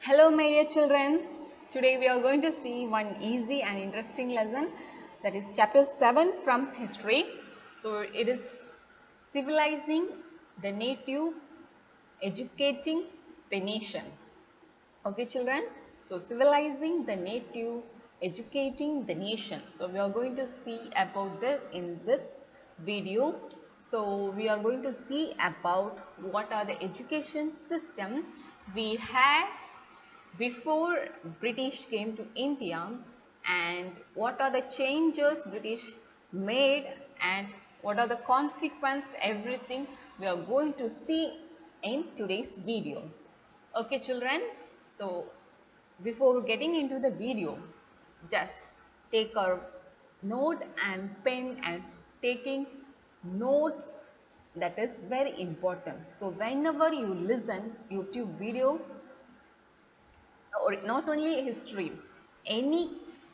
Hello my dear children, today we are going to see one easy and interesting lesson, that is chapter 7 from history. So it is civilizing the native, educating the nation. Okay children, so civilizing the native, educating the nation. So we are going to see about this in this video. So we are going to see about what are the education system we had before British came to India and what are the changes British made and what are the consequences, everything we are going to see in today's video. Okay children, so before getting into the video, just take a note and pen and taking notes, that is very important. So whenever you listen YouTube video, or not only history, any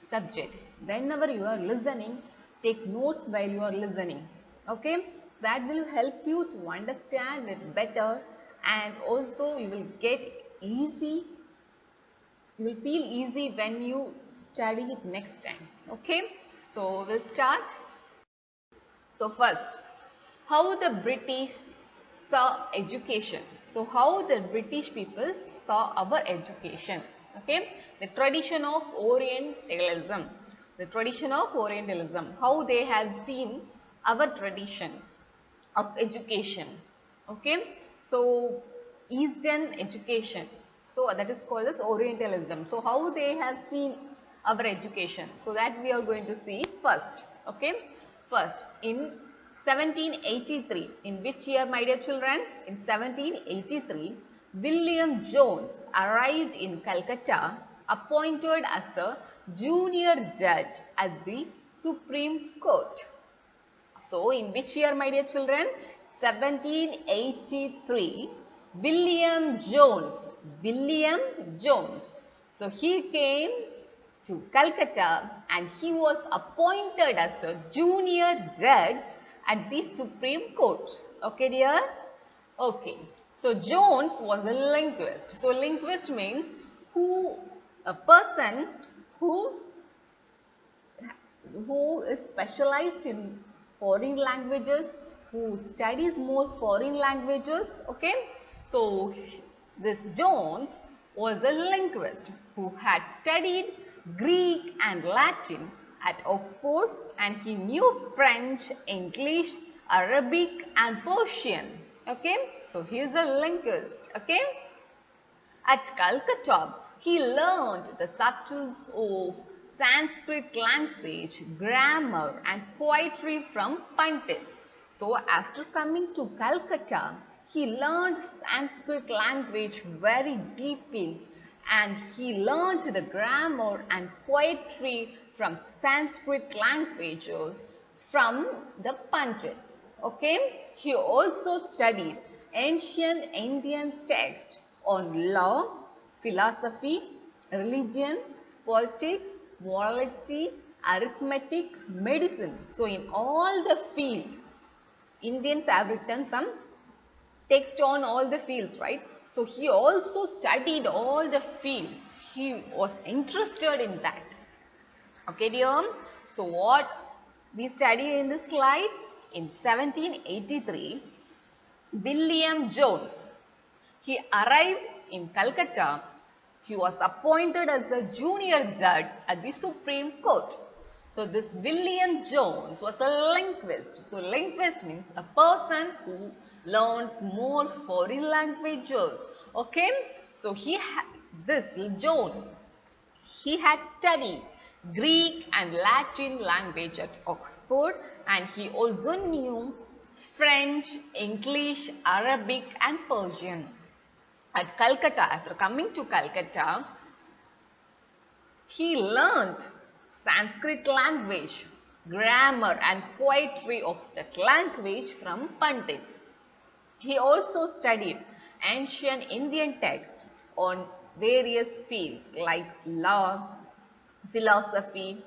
subject, whenever you are listening, take notes while you are listening. Okay, so that will help you to understand it better, and also you will get easy, you will feel easy when you study it next time. Okay, so we'll start. So first, how the British saw education. So how the British people saw our education. Okay, the tradition of Orientalism. The tradition of Orientalism. How they have seen our tradition of education. Okay, so Eastern education. So that is called as Orientalism. So how they have seen our education. So that we are going to see first. Okay, first in 1783, in which year my dear children? In 1783, William Jones arrived in Calcutta, appointed as a junior judge at the Supreme Court. So in which year my dear children? 1783, William Jones. William Jones. So he came to Calcutta and he was appointed as a junior judge at the Supreme Court. Okay dear? Okay. So Jones was a linguist. So linguist means a person who is specialized in foreign languages, who studies more foreign languages. Okay, so this Jones was a linguist who had studied Greek and Latin at Oxford, and he knew French, English, Arabic and Persian. Okay, so he is a linguist. Okay, at Calcutta, he learned the subtleties of Sanskrit language, grammar and poetry from Pandits. So after coming to Calcutta, he learned Sanskrit language very deeply, and he learned the grammar and poetry from Sanskrit language from the Pandits. Okay, he also studied ancient Indian texts on law, philosophy, religion, politics, morality, arithmetic, medicine. So in all the fields, Indians have written some text on all the fields, right? So he also studied all the fields. He was interested in that. Okay dear, so what we study in this slide? In 1783, William Jones, he arrived in Calcutta. He was appointed as a junior judge at the Supreme Court. So this William Jones was a linguist. So linguist means a person who learns more foreign languages. Okay, so this Jones, he had studied Greek and Latin language at Oxford, and he also knew French, English, Arabic and Persian. At Calcutta, after coming to Calcutta, he learnt Sanskrit language, grammar and poetry of that language from Pandits. He also studied ancient Indian texts on various fields like law, philosophy,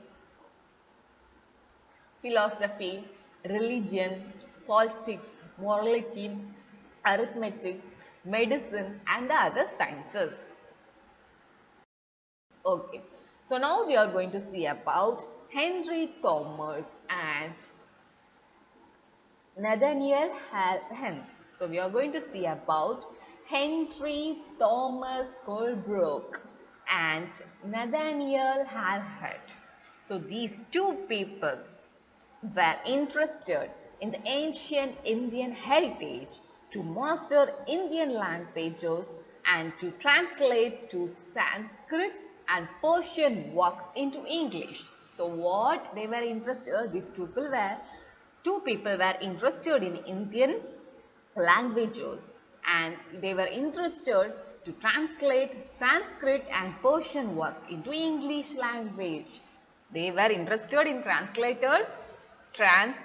religion, politics, morality, arithmetic, medicine and the other sciences. Okay, so now we are going to see about Henry Thomas and Nathaniel Hale. So we are going to see about Henry Thomas Colebrook and Nathaniel Hale. So these two people were interested in the ancient Indian heritage, to master Indian languages and to translate to Sanskrit and Persian works into English. So what they were interested, these two people were interested in Indian languages and they were interested to translate Sanskrit and Persian work into English language. They were interested in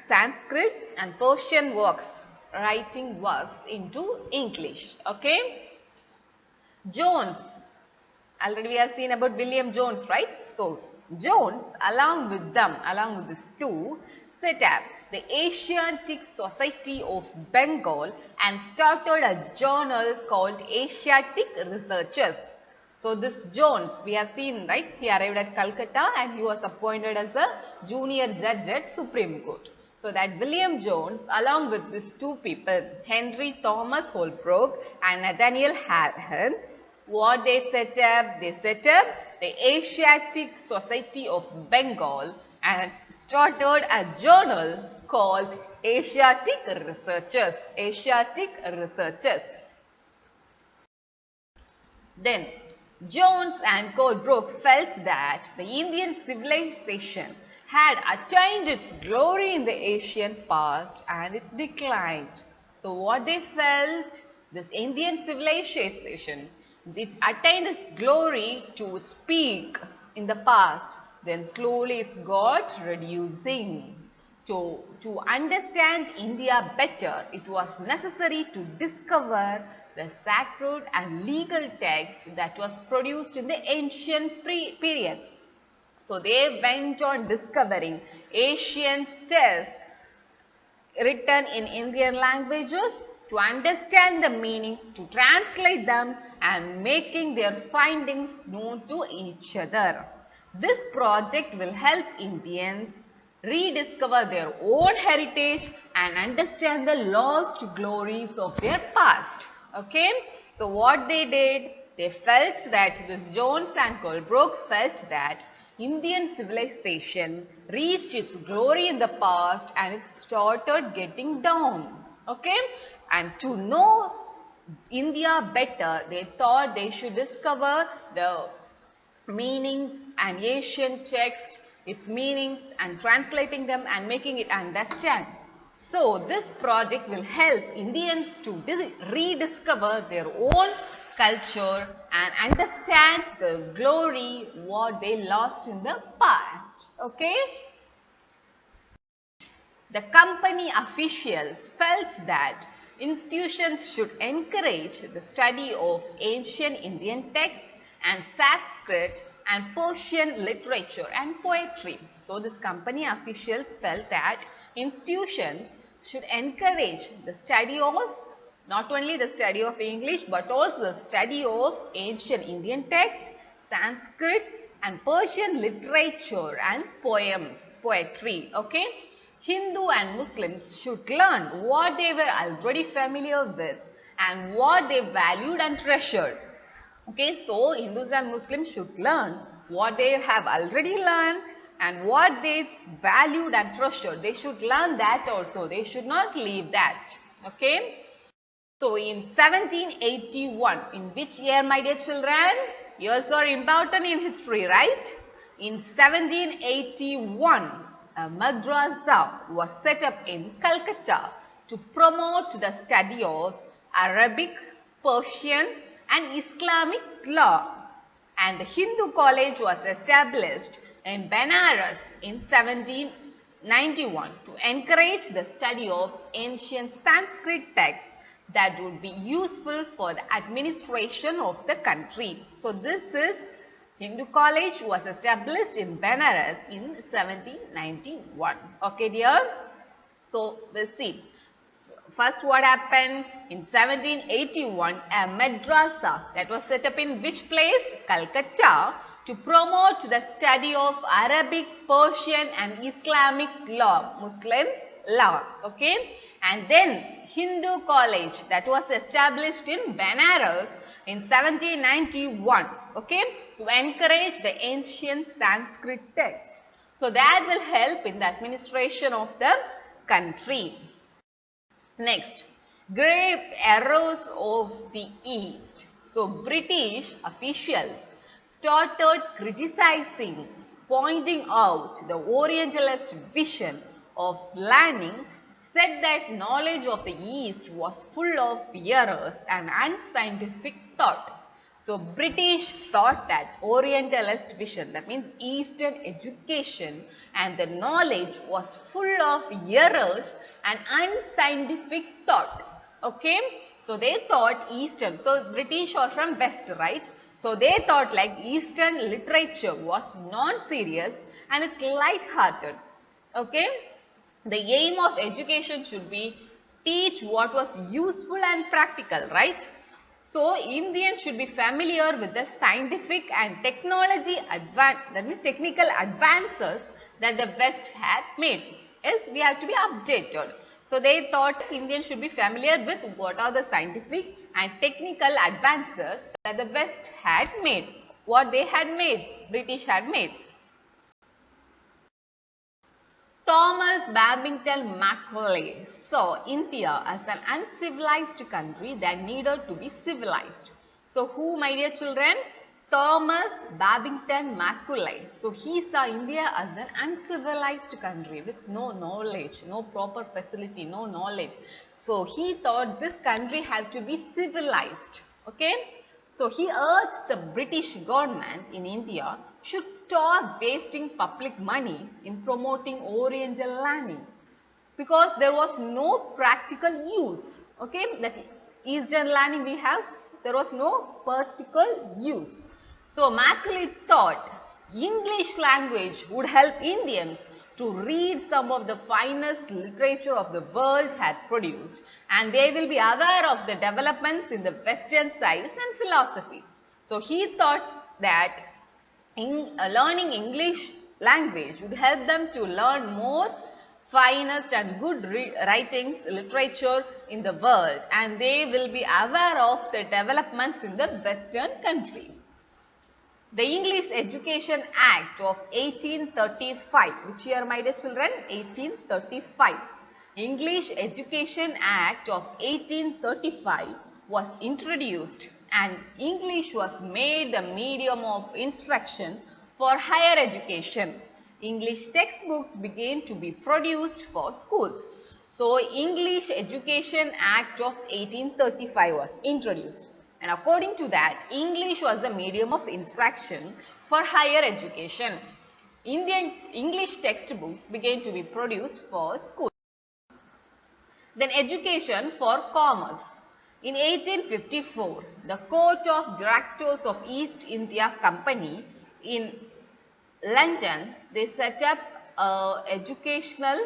Sanskrit and Persian works, writing works into English. Okay. Jones, already we have seen about William Jones, right? So Jones along with these two, set up the Asiatic Society of Bengal and started a journal called Asiatic Researches. So this Jones, we have seen, right, he arrived at Calcutta and he was appointed as a junior judge at Supreme Court. So that William Jones along with these two people, Henry Thomas Holbrook and Nathaniel Hale, what they set up? They set up the Asiatic Society of Bengal and started a journal called Asiatic Researches. Asiatic Researches. Then Jones and Colebrook felt that the Indian civilization had attained its glory in the ancient past and it declined. So what they felt, this Indian civilization, it attained its glory to its peak in the past, then slowly it got reducing. To understand India better, it was necessary to discover the sacred and legal text that was produced in the ancient period. So they went on discovering ancient texts written in Indian languages to understand the meaning, to translate them and making their findings known to each other. This project will help Indians rediscover their own heritage and understand the lost glories of their past. Okay, so what they did, they felt that this Jones and Colebrook felt that Indian civilization reached its glory in the past and it started getting down. Okay, and to know India better, they thought they should discover the meanings and ancient text, its meanings and translating them and making it understand. So this project will help Indians to rediscover their own culture and understand the glory what they lost in the past. Okay. The company officials felt that institutions should encourage the study of ancient Indian texts and Sanskrit and Persian literature and poetry. So this company officials felt that institutions should encourage the study of not only the study of English but also the study of ancient Indian texts, Sanskrit and Persian literature and poetry. Okay. Hindu and Muslims should learn what they were already familiar with and what they valued and treasured. Okay, so Hindus and Muslims should learn what they have already learned and what they valued and treasured. They should learn that also. They should not leave that. Okay. So in 1781, in which year, my dear children? Years are important in history, right? In 1781, a madrasa was set up in Calcutta to promote the study of Arabic, Persian and Islamic law, and the Hindu college was established in Benares in 1791 to encourage the study of ancient Sanskrit texts that would be useful for the administration of the country. So this is Hindu college was established in Benares in 1791. Okay dear. So we'll see. First what happened? In 1781, a madrasa that was set up in which place? Calcutta, to promote the study of Arabic, Persian and Islamic law, Muslim law, okay. And then Hindu College that was established in Benares in 1791, okay, to encourage the ancient Sanskrit text. So that will help in the administration of the country. Next, grave errors of the East. So British officials started criticizing, pointing out the Orientalist vision of learning, said that knowledge of the East was full of errors and unscientific thought. So British thought that Orientalist vision, that means Eastern education and the knowledge was full of errors and unscientific thought. Okay, so they thought Eastern, so British are from West, right? So they thought like Eastern literature was non-serious and it's light-hearted. Okay, the aim of education should be teach what was useful and practical, right? So Indians should be familiar with the scientific and technical advances that the West had made. Yes, we have to be updated. So they thought Indians should be familiar with what are the scientific and technical advances that the West had made. What they had made, British had made. Thomas Babington Macaulay saw India as an uncivilized country that needed to be civilized. So who, my dear children? Thomas Babington Macaulay. So he saw India as an uncivilized country with no knowledge, no proper facility, no knowledge. So he thought this country had to be civilized. Okay. So he urged the British government in India should stop wasting public money in promoting Oriental learning because there was no practical use. Okay, that Eastern learning we have, there was no practical use. So Macaulay thought English language would help Indians to read some of the finest literature of the world had produced, and they will be aware of the developments in the Western science and philosophy. So he thought that learning English language would help them to learn more finest and good writings, literature in the world, and they will be aware of the developments in the Western countries. The English Education Act of 1835, which year, my dear children? 1835. English Education Act of 1835 was introduced and English was made the medium of instruction for higher education. English textbooks began to be produced for schools. So, English Education Act of 1835 was introduced. And according to that, English was the medium of instruction for higher education. Indian English textbooks began to be produced for schools. Then education for commerce. In 1854, the Court of Directors of East India Company in London, they set up an educational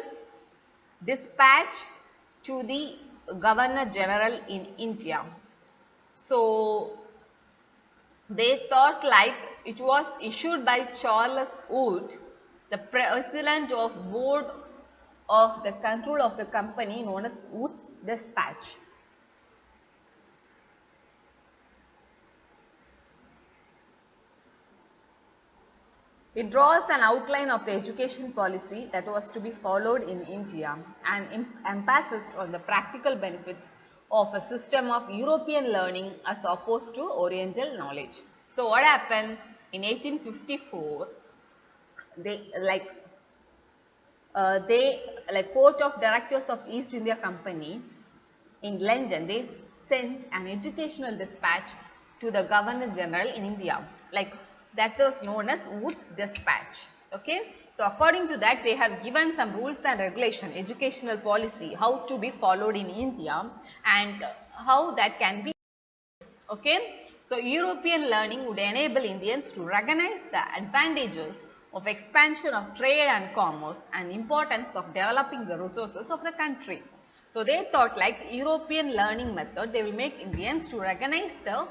dispatch to the Governor General in India. So, they thought like it was issued by Charles Wood, the president of board of the control of the company known as Wood's Dispatch. It draws an outline of the education policy that was to be followed in India and emphasized on the practical benefits of a system of European learning as opposed to Oriental knowledge. So what happened in 1854? Court of Directors of East India Company in London, they sent an educational dispatch to the Governor General in India. Like that was known as Wood's Dispatch. Okay. So according to that, they have given some rules and regulation, educational policy, how to be followed in India and how that can be. Okay. So European learning would enable Indians to recognize the advantages of expansion of trade and commerce and importance of developing the resources of the country. So they thought like European learning method, they will make Indians to recognize the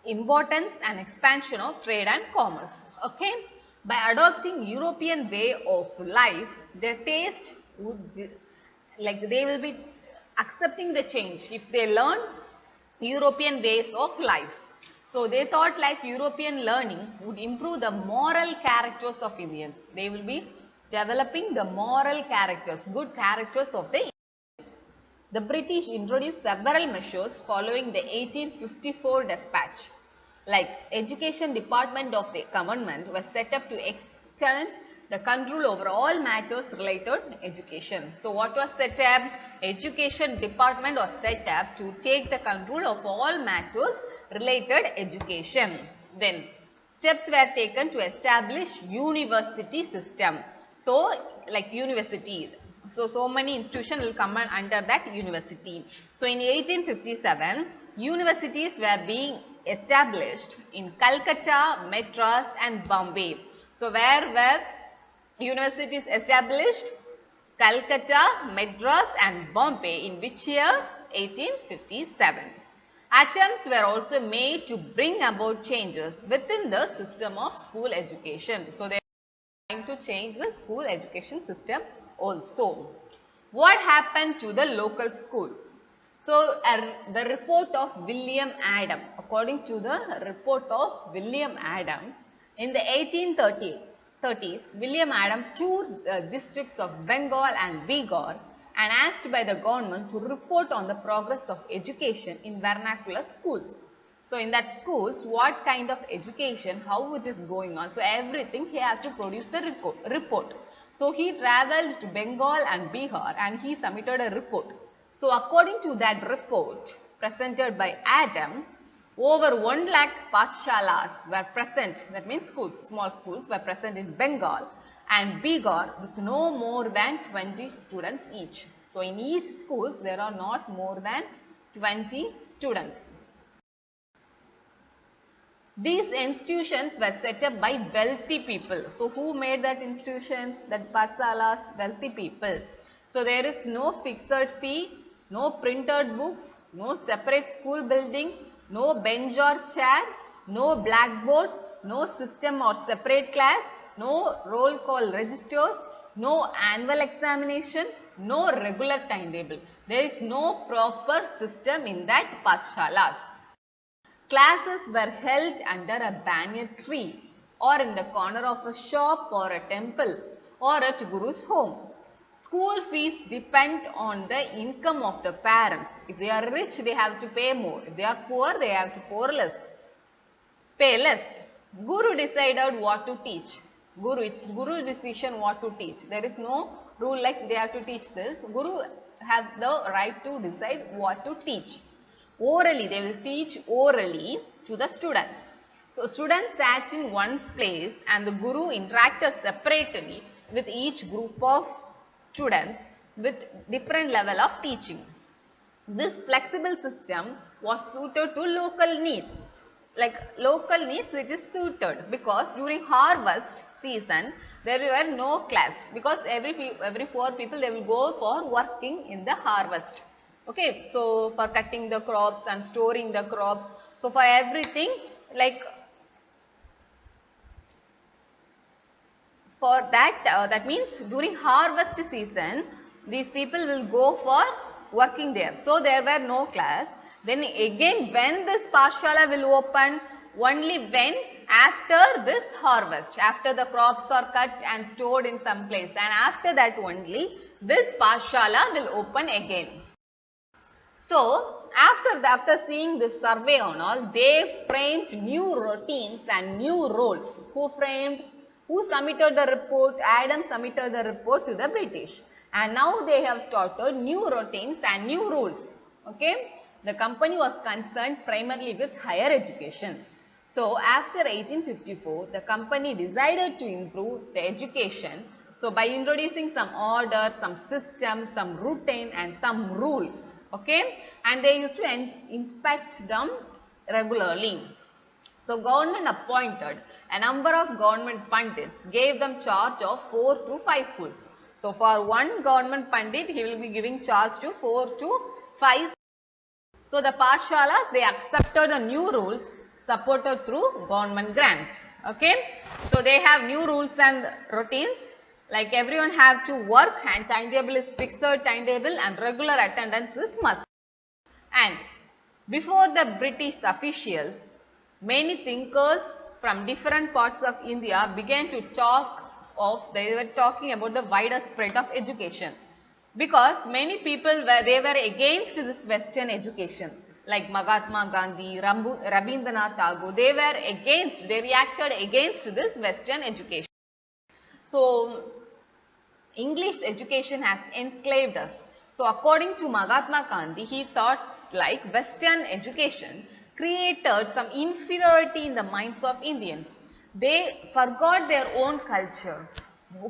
importance and expansion of trade and commerce. Okay, by adopting European way of life, their taste would, like, they will be accepting the change if they learn European ways of life. So they thought like European learning would improve the moral characters of Indians. They will be developing the moral characters, good characters of the The British introduced several measures following the 1854 dispatch. Like Education Department of the government was set up to extend the control over all matters related to education. So what was set up? Education Department was set up to take the control of all matters related education. Then steps were taken to establish university system. So like universities. So many institutions will come under that university. So in 1857, universities were being established in Calcutta, Madras and Bombay. So where were universities established? Calcutta, Madras and Bombay. In which year? 1857. Attempts were also made to bring about changes within the system of school education. So they are trying to change the school education system also. What happened to the local schools? So the report of William Adam, according to the report of William Adam, in the 1830s, William Adam toured the districts of Bengal and Bihar and asked by the government to report on the progress of education in vernacular schools. So in that schools, what kind of education, how it is going on. So everything he has to produce the report. So he travelled to Bengal and Bihar and he submitted a report. So according to that report presented by Adam, over 1 lakh pathshalas were present, that means schools, small schools were present in Bengal and Bihar with no more than 20 students each. So in each schools there are not more than 20 students. These institutions were set up by wealthy people. So who made that institutions? That Patsalas, wealthy people. So there is no fixed fee, no printed books, no separate school building, no bench or chair, no blackboard, no system or separate class, no roll call registers, no annual examination, no regular timetable. There is no proper system in that Pathshalas. Classes were held under a banyan tree or in the corner of a shop or a temple or at Guru's home. School fees depend on the income of the parents. If they are rich, they have to pay more. If they are poor, they have to pay less. Guru decided what to teach. It's Guru's decision what to teach. There is no rule like they have to teach this. Guru has the right to decide what to teach. Orally, they will teach orally to the students. So students sat in one place and the Guru interacted separately with each group of students with different level of teaching. This flexible system was suited to local needs. Like local needs, it is suited because during harvest season there were no class because every poor people they will go for working in the harvest. Okay, so for cutting the crops and storing the crops. So for everything, like for that, that means during harvest season, these people will go for working there. So there were no class. Then again, when this Pathshala will open? Only when? After this harvest, after the crops are cut and stored in some place, and after that only this Pathshala will open again. So after seeing this survey on all, they framed new routines and new roles. Who framed? Who submitted the report? Adam submitted the report to the British. And now they have started new routines and new rules. Okay. The company was concerned primarily with higher education. So after 1854, the company decided to improve the education. So by introducing some order, some system, some routine and some rules. Okay. And they used to inspect them regularly. So government appointed a number of government pandits, gave them charge of 4 to 5 schools. So for one government pandit, he will be giving charge to 4 to 5 schools. So the Pathshalas, they accepted the new rules. supported through government grants. Okay. So they have new rules and routines, like everyone have to work and timetable is fixed timetable and regular attendance is must. And before the British officials, many thinkers from different parts of India began to they were talking about the wider spread of education, because many people they were against this Western education, like Mahatma Gandhi, Rabindranath Tagore, they reacted against this Western education. So English education has enslaved us. So according to Mahatma Gandhi, he thought like Western education created some inferiority in the minds of Indians. They forgot their own culture.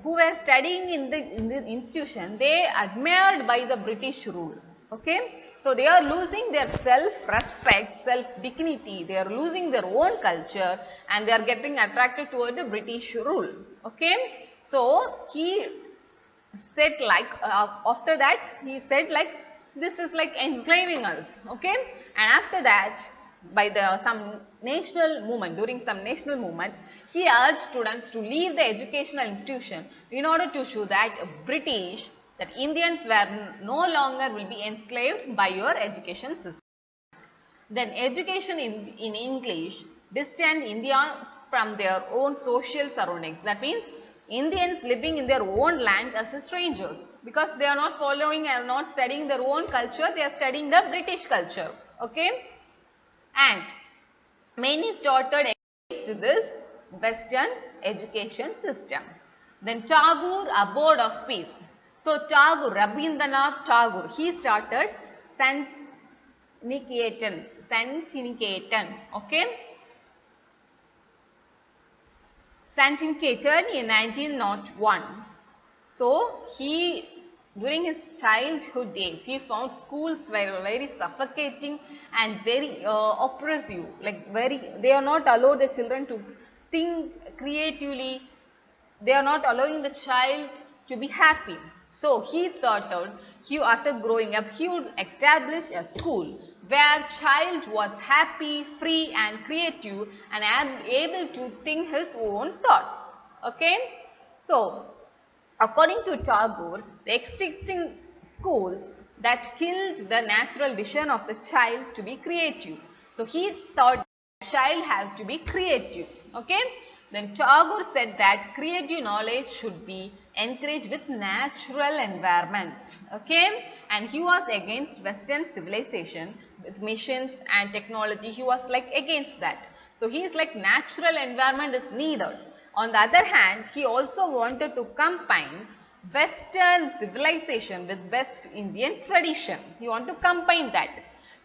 Who were studying in the institution, they admired by the British rule. Okay. So they are losing their self-respect, self-dignity, they are losing their own culture and they are getting attracted toward the British rule. Okay. So he said like, after that he said like, this is like enslaving us. Okay. And after that, by some national movement, during some national movement, he urged students to leave the educational institution in order to show that that Indians were no longer will be enslaved by your education system. Then education in English distanced Indians from their own social surroundings. That means Indians living in their own land as strangers, because they are not following and not studying their own culture, they are studying the British culture. Okay. And many started against this Western education system. Then Tagore, abode of peace. So Tagore, Rabindranath Tagore, he started Santiniketan. Okay. Santiniketan in 1901. So during his childhood days, he found schools were very suffocating and very oppressive, like they are not allowed the children to think creatively, they are not allowing the child to be happy. So he thought out, after growing up, he would establish a school where child was happy, free and creative and able to think his own thoughts. Okay. So according to Tagore, the existing schools that killed the natural vision of the child to be creative. So he thought the child had to be creative. Okay. Then Tagore said that creative knowledge should be encouraged with natural environment. Okay. And he was against Western civilization with machines and technology. He was like against that. So he is like natural environment is needed. On the other hand, he also wanted to combine Western civilization with West Indian tradition. He wanted to combine that.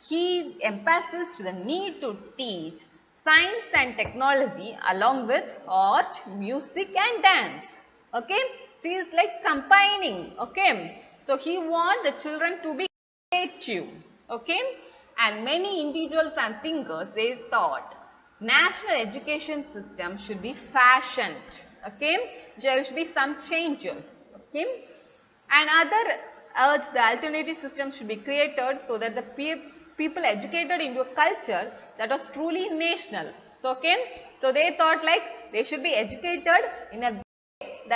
He emphasized the need to teach science and technology along with art, music and dance. Okay. So he is like combining. Okay. So he wants the children to be creative. Okay. And many individuals and thinkers, they thought national education system should be fashioned. Okay. There should be some changes. Okay. And other urged the alternative system should be created so that the people educated into a culture that was truly national. So, okay. So they thought like they should be educated in a way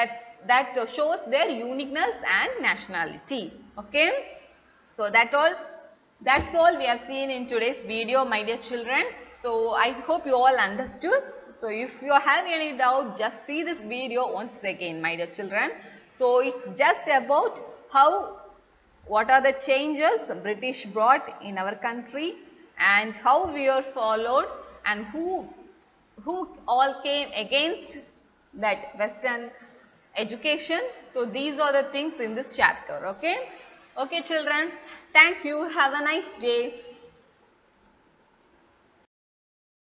that shows their uniqueness and nationality. Okay. So that's all we have seen in today's video, my dear children. So I hope you all understood. So if you have any doubt, just see this video once again, my dear children. So it's just about what are the changes British brought in our country and how we are followed and who all came against that Western education. So these are the things in this chapter. Okay. Okay children, thank you. Have a nice day.